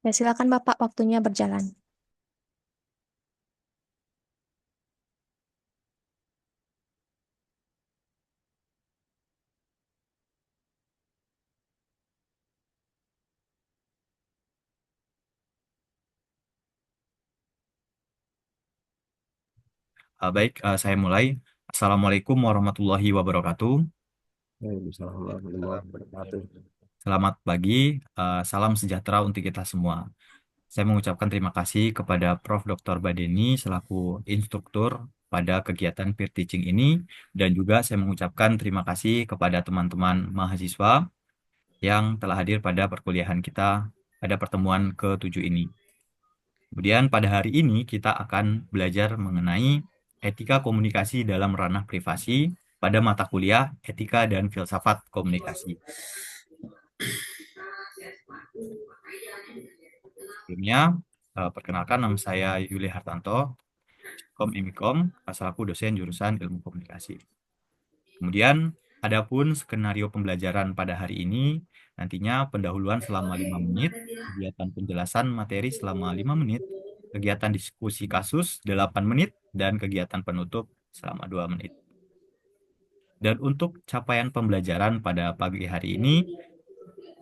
Ya, silakan Bapak, waktunya berjalan. Baik, saya mulai. Assalamualaikum warahmatullahi wabarakatuh. Waalaikumsalam warahmatullahi wabarakatuh. Selamat pagi, salam sejahtera untuk kita semua. Saya mengucapkan terima kasih kepada Prof. Dr. Badeni selaku instruktur pada kegiatan peer teaching ini, dan juga saya mengucapkan terima kasih kepada teman-teman mahasiswa yang telah hadir pada perkuliahan kita pada pertemuan ke-7 ini. Kemudian pada hari ini kita akan belajar mengenai etika komunikasi dalam ranah privasi pada mata kuliah Etika dan Filsafat Komunikasi. Sebelumnya, perkenalkan nama saya Yuli Hartanto, Kom Imikom, selaku dosen jurusan Ilmu Komunikasi. Kemudian, adapun skenario pembelajaran pada hari ini, nantinya pendahuluan selama 5 menit, kegiatan penjelasan materi selama 5 menit, kegiatan diskusi kasus 8 menit, dan kegiatan penutup selama 2 menit. Dan untuk capaian pembelajaran pada pagi hari ini,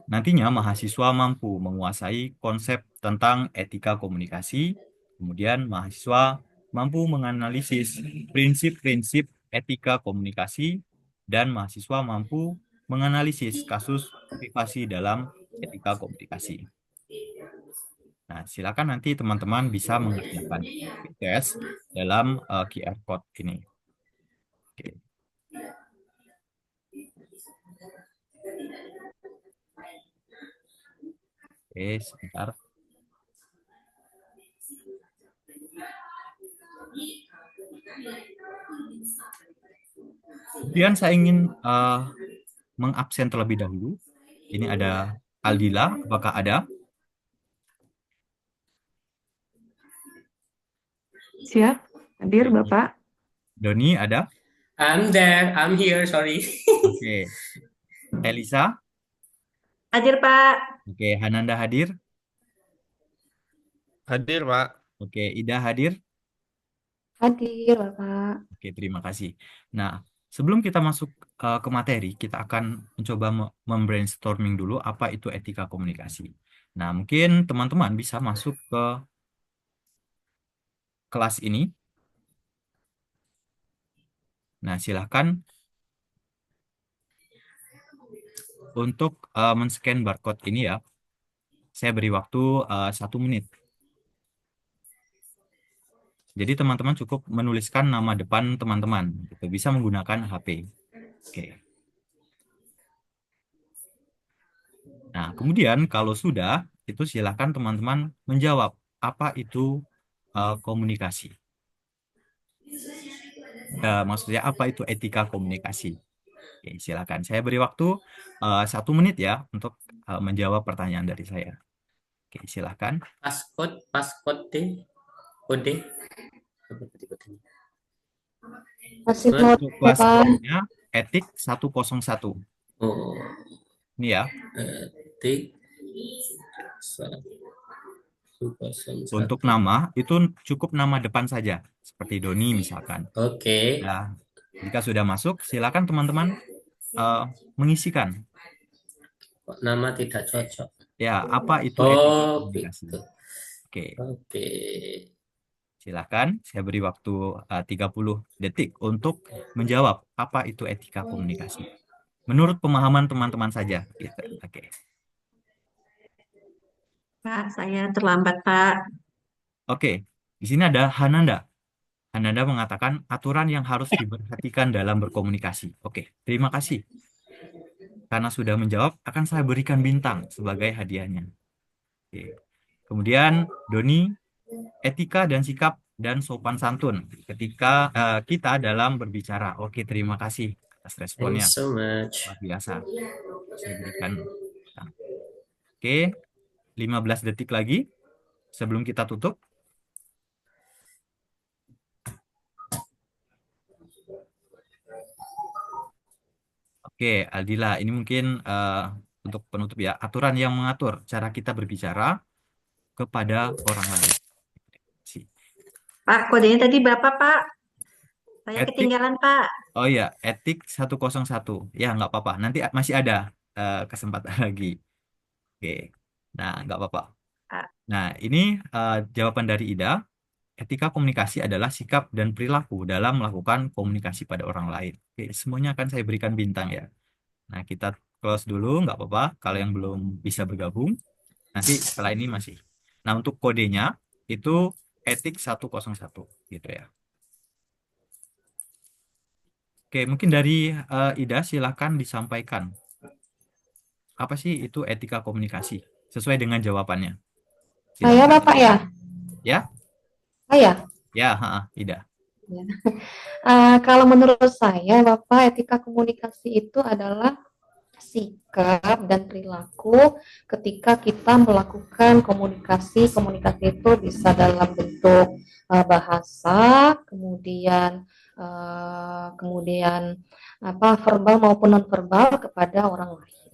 nantinya mahasiswa mampu menguasai konsep tentang etika komunikasi, kemudian mahasiswa mampu menganalisis prinsip-prinsip etika komunikasi, dan mahasiswa mampu menganalisis kasus privasi dalam etika komunikasi. Nah, silakan nanti teman-teman bisa mengerjakan tes dalam QR code ini. Oke, oke, sebentar. Kemudian saya ingin mengabsen terlebih dahulu. Ini ada Aldila, apakah ada? Siap, hadir Oke. Bapak. Doni ada? I'm there, I'm here, sorry. Oke. Elisa? Hadir, Pak. Oke. Hananda hadir? Hadir, Pak. Oke. Ida hadir? Hadir, Bapak. Oke, terima kasih. Nah, sebelum kita masuk ke materi, kita akan mencoba membrainstorming dulu apa itu etika komunikasi. Nah, mungkin teman-teman bisa masuk ke kelas ini. Nah, silahkan untuk men-scan barcode ini ya. Saya beri waktu 1 menit. Jadi teman-teman cukup menuliskan nama depan teman-teman. Gitu. Bisa menggunakan HP. Oke. Nah, kemudian kalau sudah, itu silakan teman-teman menjawab apa itu komunikasi. Maksudnya apa itu etika komunikasi. Oke, silakan. Saya beri waktu 1 menit ya untuk menjawab pertanyaan dari saya. Oke, silakan. Passcode D, kode. Masih Password. mau Untuk kelas Bapak. namanya Etik 101. Oh, Ini ya, T 101. untuk nama itu cukup nama depan saja. Seperti Doni misalkan. Oke, Nah, jika sudah masuk, silakan teman-teman eh, mengisikan. kok nama tidak cocok. Ya, apa itu etika Oh, komunikasi? gitu. Oke, Oke. silakan. Saya beri waktu 30 detik untuk menjawab apa itu etika komunikasi. Menurut pemahaman teman-teman saja. Gitu. Oke, Pak, saya terlambat, Pak. oke. Di sini ada Hananda. Hananda mengatakan aturan yang harus diperhatikan dalam berkomunikasi. Oke, terima kasih. Karena sudah menjawab, akan saya berikan bintang sebagai hadiahnya. Oke. Kemudian Doni, etika dan sikap dan sopan santun ketika kita dalam berbicara. Oke, terima kasih atas Thank you responnya. so much. Luar biasa. Saya berikan bintang. Oke, 15 detik lagi sebelum kita tutup. Oke, Aldila, ini mungkin untuk penutup ya. Aturan yang mengatur cara kita berbicara kepada orang lain. Pak, kodenya tadi berapa, Pak? Saya Etik, ketinggalan, Pak. oh iya, etik 101. Ya, nggak apa-apa. Nanti masih ada kesempatan lagi. Oke, nah nggak apa-apa. Pak. Nah, ini jawaban dari Ida. Etika komunikasi adalah sikap dan perilaku dalam melakukan komunikasi pada orang lain. Oke, semuanya akan saya berikan bintang ya. Nah, kita close dulu, nggak apa-apa. Kalau yang belum bisa bergabung, nanti setelah ini masih. Nah, untuk kodenya itu etik 101 gitu ya. Oke, mungkin dari Ida silakan disampaikan. Apa sih itu etika komunikasi? Sesuai dengan jawabannya. Saya Silakan. Bapak ya? Ya, Saya? ya, Ida. Ya. Kalau menurut saya, Bapak, etika komunikasi itu adalah sikap dan perilaku ketika kita melakukan komunikasi. Komunikasi itu bisa dalam bentuk bahasa, kemudian verbal maupun non verbal kepada orang lain.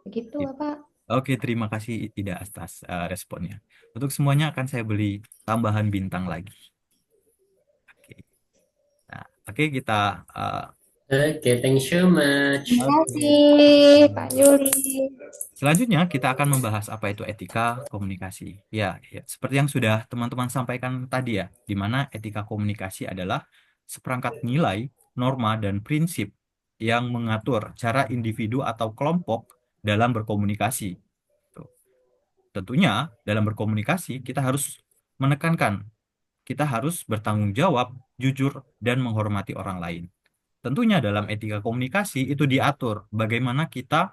Begitu, Bapak. Oke, terima kasih Ida atas responnya. Untuk semuanya akan saya beri tambahan bintang lagi. Oke, nah, oke kita Oke, thank you so much. Terima oke. kasih, Pak Yuli. Selanjutnya kita akan membahas apa itu etika komunikasi. Ya, ya, seperti yang sudah teman-teman sampaikan tadi ya, di mana etika komunikasi adalah seperangkat nilai, norma, dan prinsip yang mengatur cara individu atau kelompok dalam berkomunikasi. Tuh. Tentunya dalam berkomunikasi kita harus menekankan, kita harus bertanggung jawab, jujur, dan menghormati orang lain. Tentunya dalam etika komunikasi itu diatur bagaimana kita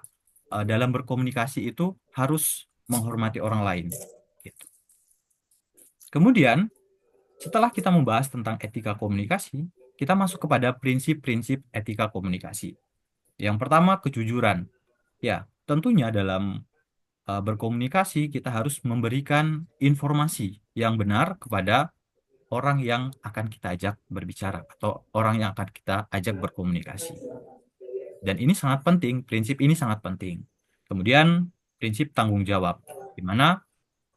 dalam berkomunikasi itu harus menghormati orang lain. Gitu. Kemudian, setelah kita membahas tentang etika komunikasi, kita masuk kepada prinsip-prinsip etika komunikasi. Yang pertama, kejujuran. Ya, tentunya dalam berkomunikasi kita harus memberikan informasi yang benar kepada orang yang akan kita ajak berbicara atau orang yang akan kita ajak berkomunikasi. Dan ini sangat penting, prinsip ini sangat penting. Kemudian prinsip tanggung jawab, di mana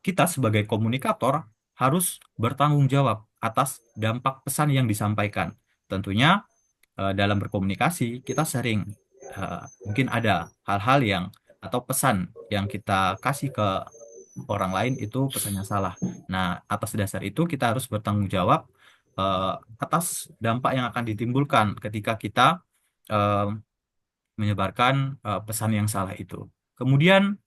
kita sebagai komunikator harus bertanggung jawab atas dampak pesan yang disampaikan. Tentunya dalam berkomunikasi kita sering mungkin ada hal-hal yang atau pesan yang kita kasih ke orang lain itu pesannya salah. Nah, atas dasar itu kita harus bertanggung jawab atas dampak yang akan ditimbulkan ketika kita eh, menyebarkan pesan yang salah itu. Kemudian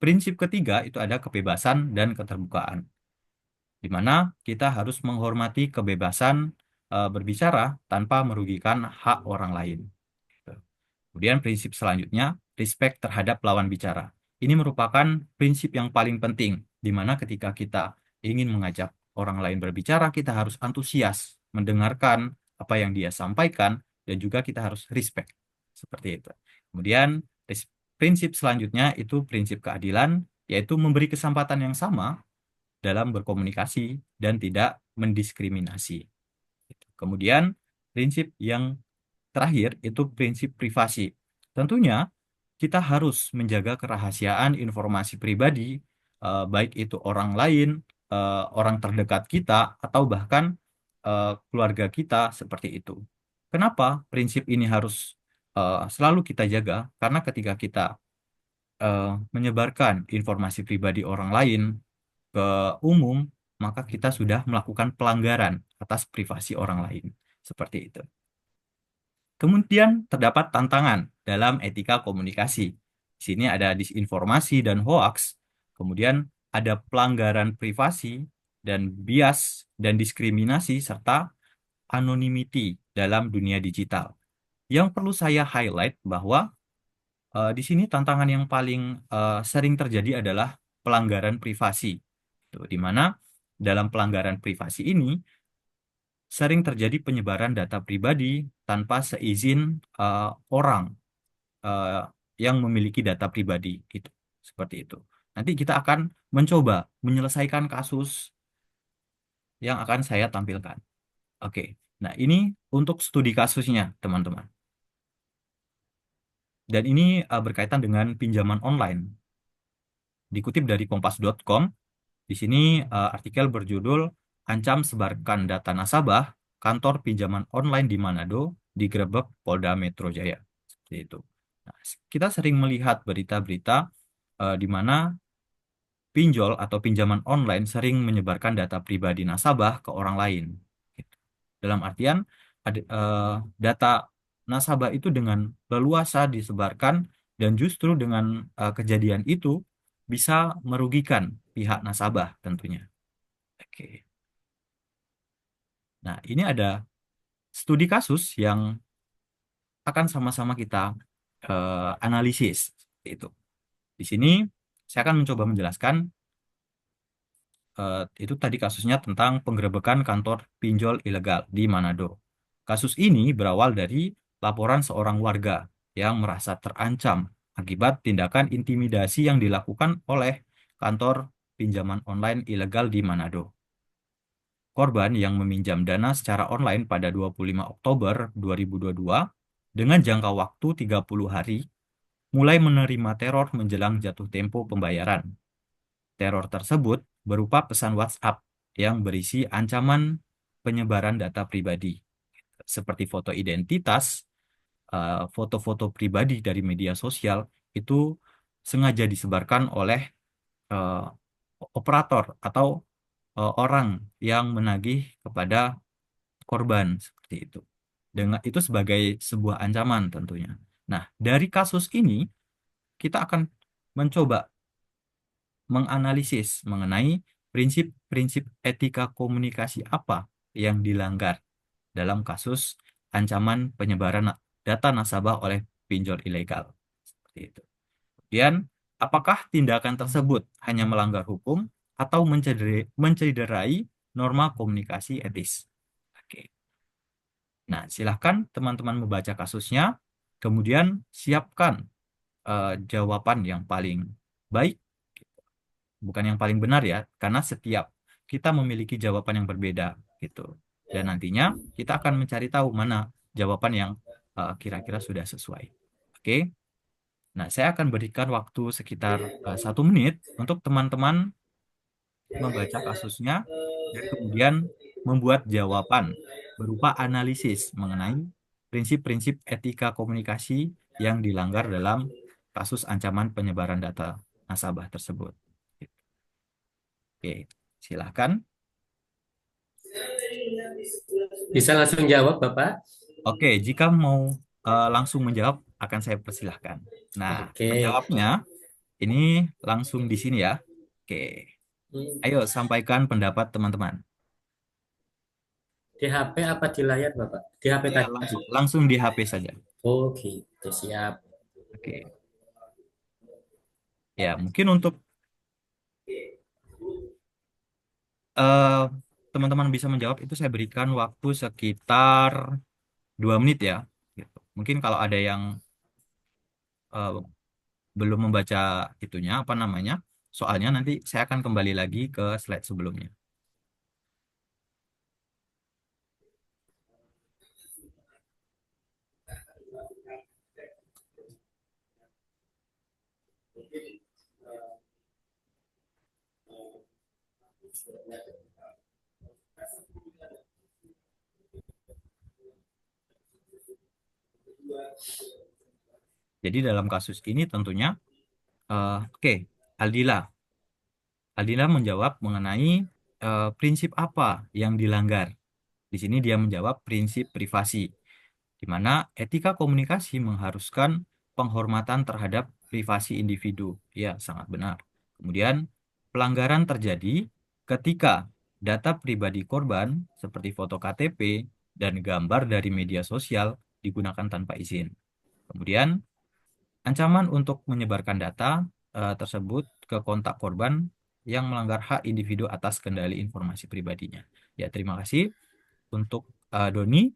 prinsip ketiga itu ada kebebasan dan keterbukaan, di mana kita harus menghormati kebebasan berbicara tanpa merugikan hak orang lain. Gitu. Kemudian prinsip selanjutnya, respect terhadap lawan bicara. Ini merupakan prinsip yang paling penting, di mana ketika kita ingin mengajak orang lain berbicara, kita harus antusias mendengarkan apa yang dia sampaikan, dan juga kita harus respect. Seperti itu. Kemudian prinsip selanjutnya itu prinsip keadilan, yaitu memberi kesempatan yang sama dalam berkomunikasi dan tidak mendiskriminasi. Kemudian prinsip yang terakhir itu prinsip privasi. Tentunya kita harus menjaga kerahasiaan informasi pribadi, baik itu orang lain, orang terdekat kita, atau bahkan keluarga kita seperti itu. Kenapa prinsip ini harus selalu kita jaga? Karena ketika kita menyebarkan informasi pribadi orang lain ke umum, maka kita sudah melakukan pelanggaran atas privasi orang lain. Seperti itu. Kemudian terdapat tantangan dalam etika komunikasi. Di sini ada disinformasi dan hoaks, kemudian ada pelanggaran privasi dan bias dan diskriminasi serta anonymity dalam dunia digital. Yang perlu saya highlight bahwa di sini tantangan yang paling sering terjadi adalah pelanggaran privasi. Tuh, di mana dalam pelanggaran privasi ini sering terjadi penyebaran data pribadi tanpa seizin orang uh, yang memiliki data pribadi itu seperti itu. Nanti kita akan mencoba menyelesaikan kasus yang akan saya tampilkan. Oke. Nah, ini untuk studi kasusnya, teman-teman. Dan ini berkaitan dengan pinjaman online. Dikutip dari kompas.com, Di sini artikel berjudul Ancam sebarkan data nasabah kantor pinjaman online di Manado digerebek Polda Metro Jaya. Seperti itu. Nah, kita sering melihat berita-berita di mana pinjol atau pinjaman online sering menyebarkan data pribadi nasabah ke orang lain. Gitu. Dalam artian data nasabah itu dengan leluasa disebarkan dan justru dengan kejadian itu bisa merugikan pihak nasabah tentunya. Oke. Nah, ini ada studi kasus yang akan sama-sama kita analisis. Itu. Di sini saya akan mencoba menjelaskan itu tadi kasusnya tentang penggerebekan kantor pinjol ilegal di Manado. Kasus ini berawal dari laporan seorang warga yang merasa terancam akibat tindakan intimidasi yang dilakukan oleh kantor pinjaman online ilegal di Manado. Korban yang meminjam dana secara online pada 25 Oktober 2022 dengan jangka waktu 30 hari mulai menerima teror menjelang jatuh tempo pembayaran. Teror tersebut berupa pesan WhatsApp yang berisi ancaman penyebaran data pribadi, seperti foto identitas, foto-foto pribadi dari media sosial, itu sengaja disebarkan oleh eh, operator atau orang yang menagih kepada korban, seperti itu. Dengan itu sebagai sebuah ancaman tentunya. Nah, dari kasus ini kita akan mencoba menganalisis mengenai prinsip-prinsip etika komunikasi apa yang dilanggar dalam kasus ancaman penyebaran data nasabah oleh pinjol ilegal. Seperti itu. Kemudian, apakah tindakan tersebut hanya melanggar hukum atau mencederai norma komunikasi etis? Oke. Nah, silahkan teman-teman membaca kasusnya, kemudian siapkan jawaban yang paling baik, bukan yang paling benar ya, karena setiap kita memiliki jawaban yang berbeda gitu. Dan nantinya kita akan mencari tahu mana jawaban yang kira-kira sudah sesuai. Oke. Nah, saya akan berikan waktu sekitar 1 menit untuk teman-teman membaca kasusnya dan kemudian membuat jawaban berupa analisis mengenai prinsip-prinsip etika komunikasi yang dilanggar dalam kasus ancaman penyebaran data nasabah tersebut. Oke, silakan. Bisa langsung jawab, Bapak? Oke, jika mau langsung menjawab, akan saya persilahkan. Nah, Oke. menjawabnya ini langsung di sini ya. Oke, ayo sampaikan pendapat teman-teman. Di HP apa di layar, Bapak? Di HP Ya, tadi. langsung di HP saja. Oh, gitu. Siap. Oke. Ya, mungkin untuk eh, teman-teman bisa menjawab itu saya berikan waktu sekitar 2 menit ya. Gitu. Mungkin kalau ada yang eh, belum membaca itunya apa namanya, soalnya nanti saya akan kembali lagi ke slide sebelumnya. Jadi dalam kasus ini tentunya, oke, Aldila. Aldila menjawab mengenai prinsip apa yang dilanggar. Di sini dia menjawab prinsip privasi, di mana etika komunikasi mengharuskan penghormatan terhadap privasi individu. Ya, sangat benar. Kemudian, pelanggaran terjadi ketika data pribadi korban seperti foto KTP dan gambar dari media sosial digunakan tanpa izin. Kemudian, ancaman untuk menyebarkan data tersebut ke kontak korban yang melanggar hak individu atas kendali informasi pribadinya. Ya, terima kasih untuk Doni.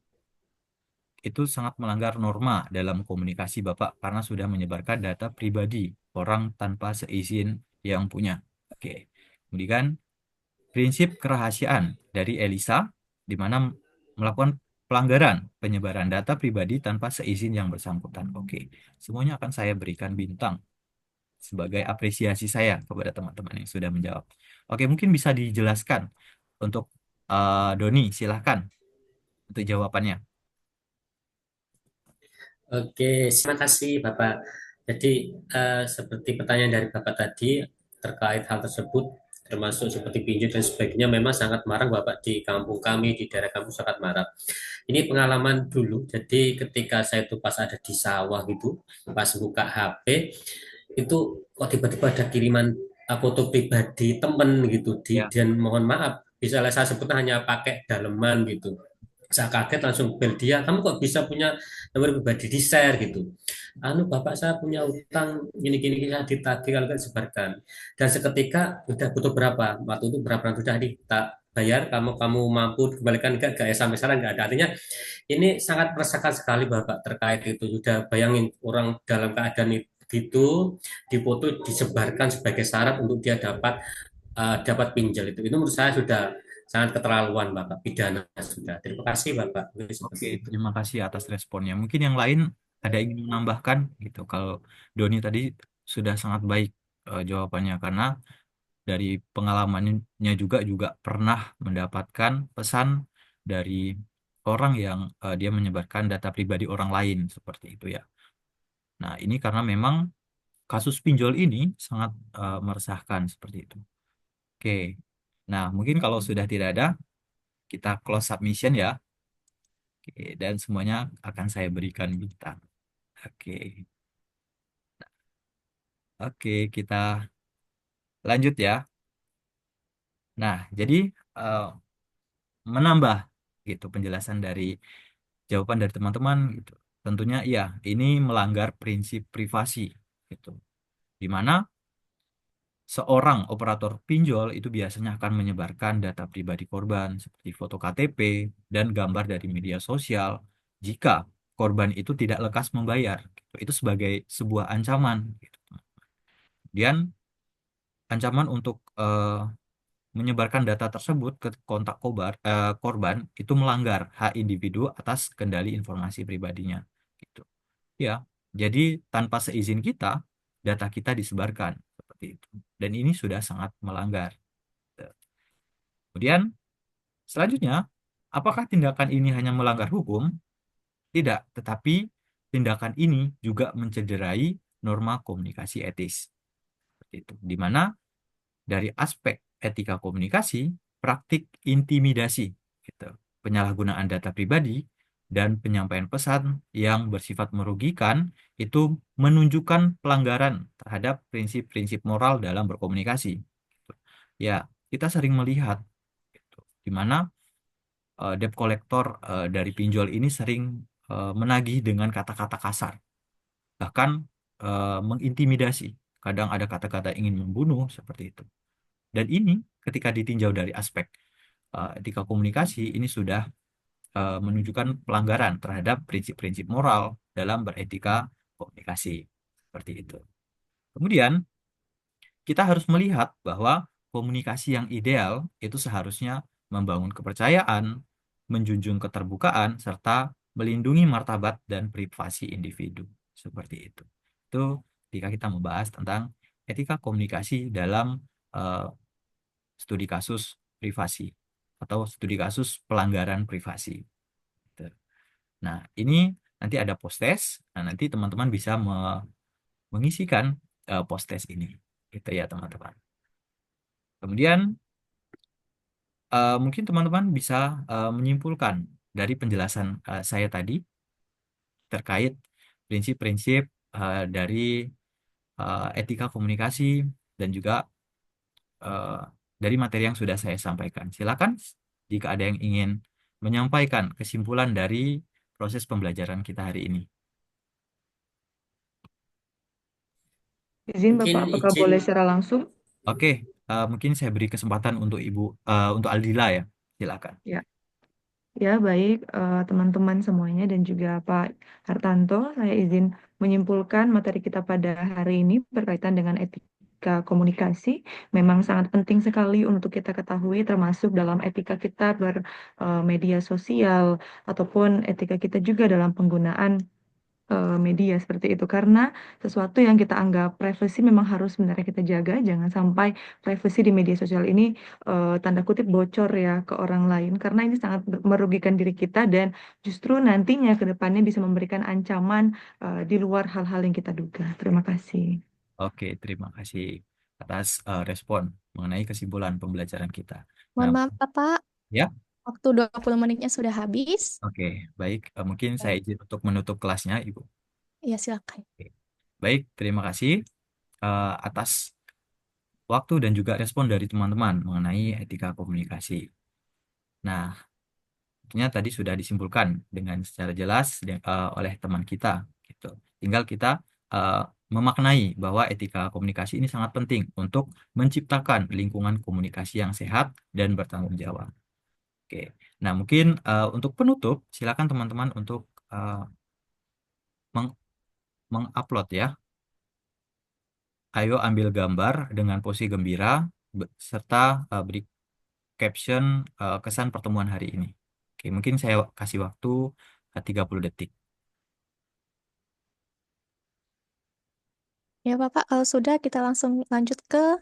Itu sangat melanggar norma dalam komunikasi Bapak karena sudah menyebarkan data pribadi orang tanpa seizin yang punya. Oke. Kemudian prinsip kerahasiaan dari Elisa di mana melakukan pelanggaran penyebaran data pribadi tanpa seizin yang bersangkutan. Oke. Semuanya akan saya berikan bintang sebagai apresiasi saya kepada teman-teman yang sudah menjawab. Oke, mungkin bisa dijelaskan untuk Doni, silahkan untuk jawabannya. Oke, terima kasih Bapak. Jadi seperti pertanyaan dari Bapak tadi terkait hal tersebut, termasuk seperti pinjol dan sebagainya, memang sangat marak Bapak di kampung kami, di daerah kampung sangat marak. Ini pengalaman dulu. Jadi ketika saya itu pas ada di sawah gitu, pas buka HP, itu kok tiba-tiba ada kiriman foto pribadi temen gitu, Ya, dan mohon maaf, bisa saya sebut hanya pakai daleman gitu. Saya kaget langsung bel dia, kamu kok bisa punya nomor pribadi di share gitu. Anu bapak saya punya utang gini saya ditagih kalau nggak sebarkan. Dan seketika udah butuh berapa? Waktu itu berapa sudah tak bayar, kamu kamu mampu kembalikan enggak ya sampai sekarang enggak ada. Artinya ini sangat meresahkan sekali bapak terkait itu. Sudah bayangin orang dalam keadaan itu dipoto disebarkan sebagai syarat untuk dia dapat pinjol itu menurut saya sudah sangat keterlaluan Bapak, pidana sudah. Terima kasih Bapak. Mungkin oke, seperti itu. terima kasih atas responnya. Mungkin yang lain ada ingin menambahkan gitu. Kalau Doni tadi sudah sangat baik jawabannya karena dari pengalamannya juga pernah mendapatkan pesan dari orang yang dia menyebarkan data pribadi orang lain seperti itu ya. Nah, ini karena memang kasus pinjol ini sangat meresahkan seperti itu. Oke. Nah, mungkin kalau sudah tidak ada, kita close submission ya. Oke, dan semuanya akan saya berikan bintang. Oke. Oke, kita lanjut ya. Nah, jadi eh, menambah gitu penjelasan dari jawaban dari teman-teman gitu. Tentunya iya, ini melanggar prinsip privasi gitu. Di mana seorang operator pinjol itu biasanya akan menyebarkan data pribadi korban seperti foto KTP dan gambar dari media sosial jika korban itu tidak lekas membayar. Gitu. Itu sebagai sebuah ancaman. Gitu. Kemudian ancaman untuk menyebarkan data tersebut ke kontak korban itu melanggar hak individu atas kendali informasi pribadinya. Gitu. Ya, jadi tanpa seizin kita, data kita disebarkan seperti itu. Dan ini sudah sangat melanggar. Kemudian, selanjutnya, apakah tindakan ini hanya melanggar hukum? Tidak, tetapi tindakan ini juga mencederai norma komunikasi etis. Seperti itu. Di mana dari aspek etika komunikasi, praktik intimidasi, gitu, penyalahgunaan data pribadi, dan penyampaian pesan yang bersifat merugikan itu menunjukkan pelanggaran terhadap prinsip-prinsip moral dalam berkomunikasi. Gitu. Ya, kita sering melihat gitu, di mana debt collector dari pinjol ini sering menagih dengan kata-kata kasar, bahkan mengintimidasi. Kadang ada kata-kata ingin membunuh seperti itu. Dan ini ketika ditinjau dari aspek etika komunikasi, ini sudah menunjukkan pelanggaran terhadap prinsip-prinsip moral dalam beretika komunikasi. Seperti itu. Kemudian, kita harus melihat bahwa komunikasi yang ideal itu seharusnya membangun kepercayaan, menjunjung keterbukaan, serta melindungi martabat dan privasi individu. Seperti itu. Itu ketika kita membahas tentang etika komunikasi dalam eh, studi kasus privasi atau studi kasus pelanggaran privasi. Gitu. Nah, ini nanti ada post-test. Nah, nanti teman-teman bisa mengisikan post-test ini. Gitu ya, teman-teman. Kemudian, mungkin teman-teman bisa menyimpulkan dari penjelasan saya tadi terkait prinsip-prinsip dari etika komunikasi dan juga eh, dari materi yang sudah saya sampaikan. Silakan jika ada yang ingin menyampaikan kesimpulan dari proses pembelajaran kita hari ini. Izin Mungkin Bapak, apakah izin boleh secara langsung? Oke, mungkin saya beri kesempatan untuk untuk Aldila ya. Silakan. Ya, ya baik teman-teman semuanya dan juga Pak Hartanto, saya izin menyimpulkan materi kita pada hari ini berkaitan dengan etika komunikasi. Memang sangat penting sekali untuk kita ketahui termasuk dalam etika kita bermedia sosial ataupun etika kita juga dalam penggunaan media seperti itu. Karena sesuatu yang kita anggap privasi memang harus sebenarnya kita jaga. Jangan sampai privasi di media sosial ini tanda kutip bocor ya ke orang lain. Karena ini sangat merugikan diri kita dan justru nantinya ke depannya bisa memberikan ancaman di luar hal-hal yang kita duga. Terima kasih. Oke, terima kasih atas respon mengenai kesimpulan pembelajaran kita. Nah, Mohon maaf, Bapak. ya, Waktu 20 menitnya sudah habis. oke, baik. Mungkin saya izin untuk menutup kelasnya, Ibu. Ya, silakan. Oke. Baik, terima kasih atas waktu dan juga respon dari teman-teman mengenai etika komunikasi. Nah, tentunya tadi sudah disimpulkan dengan secara jelas oleh teman kita, gitu. Tinggal kita eh, memaknai bahwa etika komunikasi ini sangat penting untuk menciptakan lingkungan komunikasi yang sehat dan bertanggung jawab. Oke, nah mungkin untuk penutup, silakan teman-teman untuk eh, meng- mengupload ya. Ayo ambil gambar dengan posisi gembira serta beri caption kesan pertemuan hari ini. Oke, mungkin saya kasih waktu 30 detik. Ya, Bapak, kalau sudah kita langsung lanjut ke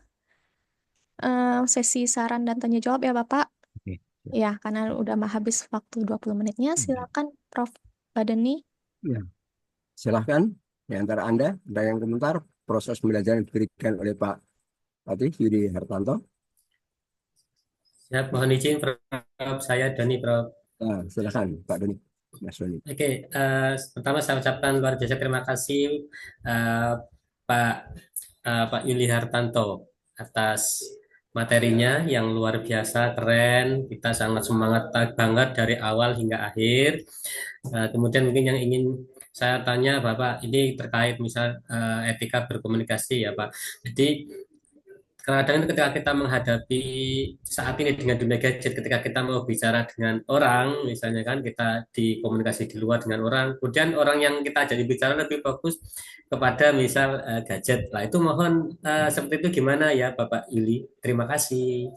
sesi saran dan tanya jawab ya, Bapak. Oke. Ya, karena udah habis waktu 20 menitnya, silakan Prof. Badeni. Ya, silahkan di antara Anda ada yang komentar proses belajar yang diberikan oleh Pak Yudi Hartanto. Ya, mohon izin, Prof. Saya Dani, Prof. Nah, silahkan Pak Doni, Mas Doni. Oke, pertama saya ucapkan luar biasa terima kasih eh, Pak Pak Yuli Hartanto atas materinya yang luar biasa keren. Kita sangat semangat banget dari awal hingga akhir. Kemudian mungkin yang ingin saya tanya Bapak ini terkait misal etika berkomunikasi ya Pak. Jadi kadang ketika kita menghadapi saat ini dengan dunia gadget, ketika kita mau bicara dengan orang, misalnya kan kita di komunikasi di luar dengan orang, kemudian orang yang kita jadi bicara lebih fokus kepada misal gadget. Lah itu mohon seperti itu gimana ya Bapak Yuli? Terima kasih.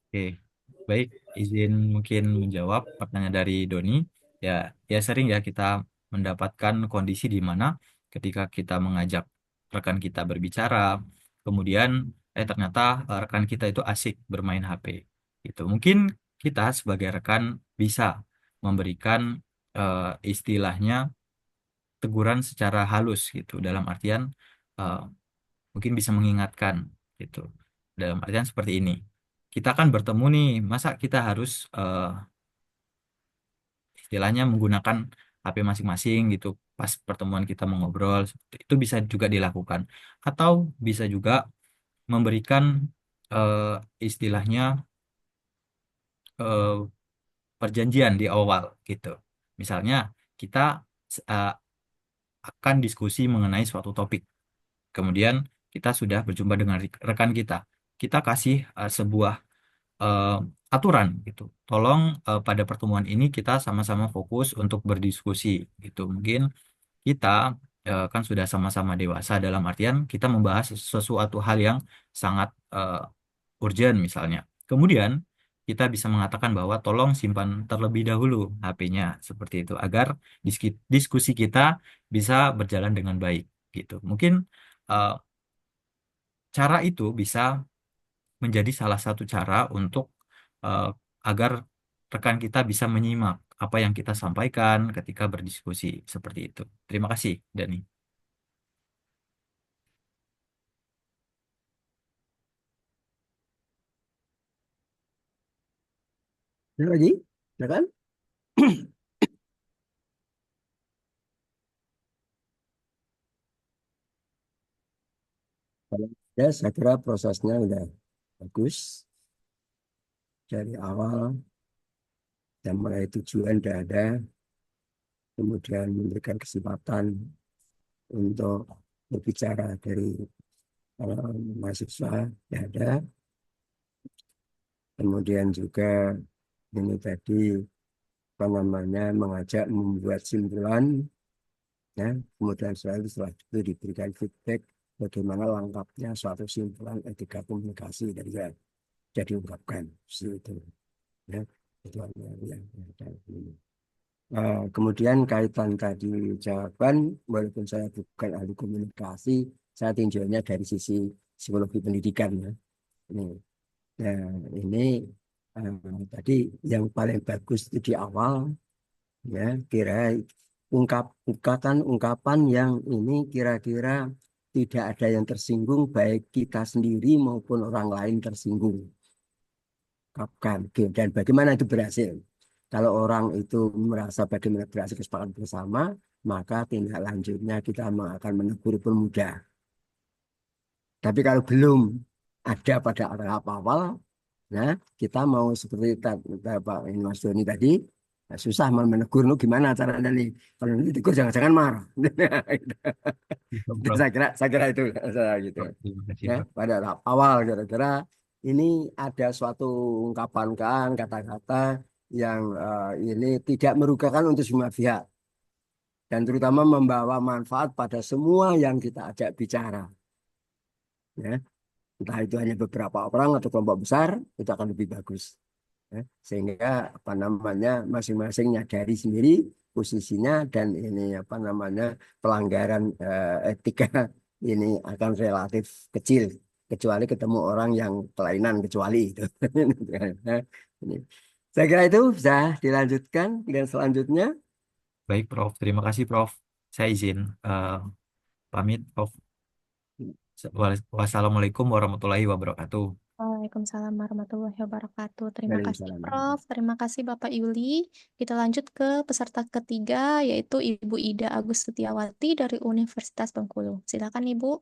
Oke, baik. Izin mungkin menjawab pertanyaan dari Doni. Ya, ya sering ya kita mendapatkan kondisi di mana ketika kita mengajak rekan kita berbicara, kemudian ternyata rekan kita itu asik bermain HP. Itu mungkin kita sebagai rekan bisa memberikan istilahnya teguran secara halus gitu. Dalam artian eh, mungkin bisa mengingatkan gitu. Dalam artian seperti ini. Kita kan bertemu nih, masa kita harus istilahnya menggunakan HP masing-masing gitu pas pertemuan kita mengobrol. Itu bisa juga dilakukan. Atau bisa juga memberikan eh, istilahnya eh, perjanjian di awal gitu. Misalnya kita eh, akan diskusi mengenai suatu topik. Kemudian kita sudah berjumpa dengan rekan kita. Kita kasih sebuah eh, aturan gitu. Tolong pada pertemuan ini kita sama-sama fokus untuk berdiskusi gitu. Mungkin kita kan sudah sama-sama dewasa dalam artian kita membahas sesuatu hal yang sangat urgent misalnya. Kemudian kita bisa mengatakan bahwa tolong simpan terlebih dahulu HP-nya seperti itu agar diskusi kita bisa berjalan dengan baik gitu. Mungkin eh, cara itu bisa menjadi salah satu cara untuk eh, agar rekan kita bisa menyimak apa yang kita sampaikan ketika berdiskusi seperti itu. Terima kasih, Dani. Ada lagi, silakan. Kalau ya, saya kira prosesnya udah bagus dari awal dan mulai tujuan udah ada, kemudian memberikan kesempatan untuk berbicara dari mahasiswa ya ada, kemudian juga ini tadi apa namanya mengajak membuat simpulan ya, kemudian setelah itu diberikan feedback bagaimana lengkapnya suatu simpulan etika komunikasi dari yang jadi ungkapkan itu ya itu yang ada ini. Kemudian kaitan tadi jawaban, walaupun saya bukan ahli komunikasi, saya tinjaunya dari sisi psikologi pendidikan ya. Ini, nah, ini tadi yang paling bagus itu di awal ya, kira ungkapan yang ini kira-kira tidak ada yang tersinggung, baik kita sendiri maupun orang lain tersinggung. Ungkapkan. Oke, dan bagaimana itu berhasil? Kalau orang itu merasa bagaimana berhasil kesepakatan bersama, maka tindak lanjutnya kita akan menegur pun mudah. Tapi kalau belum ada pada tahap awal, nah kita mau seperti Pak Mas Doni tadi, susah mau menegur, lu gimana caranya nih? Kalau nanti tegur jangan-jangan marah. Gitu, Prof. Saya kira itu saya gitu. Prof, terima kasih, Ya, Prof. pada tahap awal kira-kira ini ada suatu ungkapan kan kata-kata yang ini tidak merugikan untuk semua pihak dan terutama membawa manfaat pada semua yang kita ajak bicara. Ya, entah itu hanya beberapa orang atau kelompok besar, itu akan lebih bagus. Ya, sehingga apa namanya masing-masing nyadari sendiri posisinya dan ini apa namanya pelanggaran etika ini akan relatif kecil kecuali ketemu orang yang kelainan kecuali itu. Nah, ini. Saya kira itu bisa dilanjutkan dengan selanjutnya. Baik, Prof. Terima kasih, Prof. Saya izin pamit, Prof. Wassalamualaikum warahmatullahi wabarakatuh. Waalaikumsalam warahmatullahi wabarakatuh. Terima kasih, Waalaikumsalam. Prof. Terima kasih, Bapak Yuli. Kita lanjut ke peserta ketiga, yaitu Ibu Ida Agus Setiawati dari Universitas Bengkulu. Silakan, Ibu.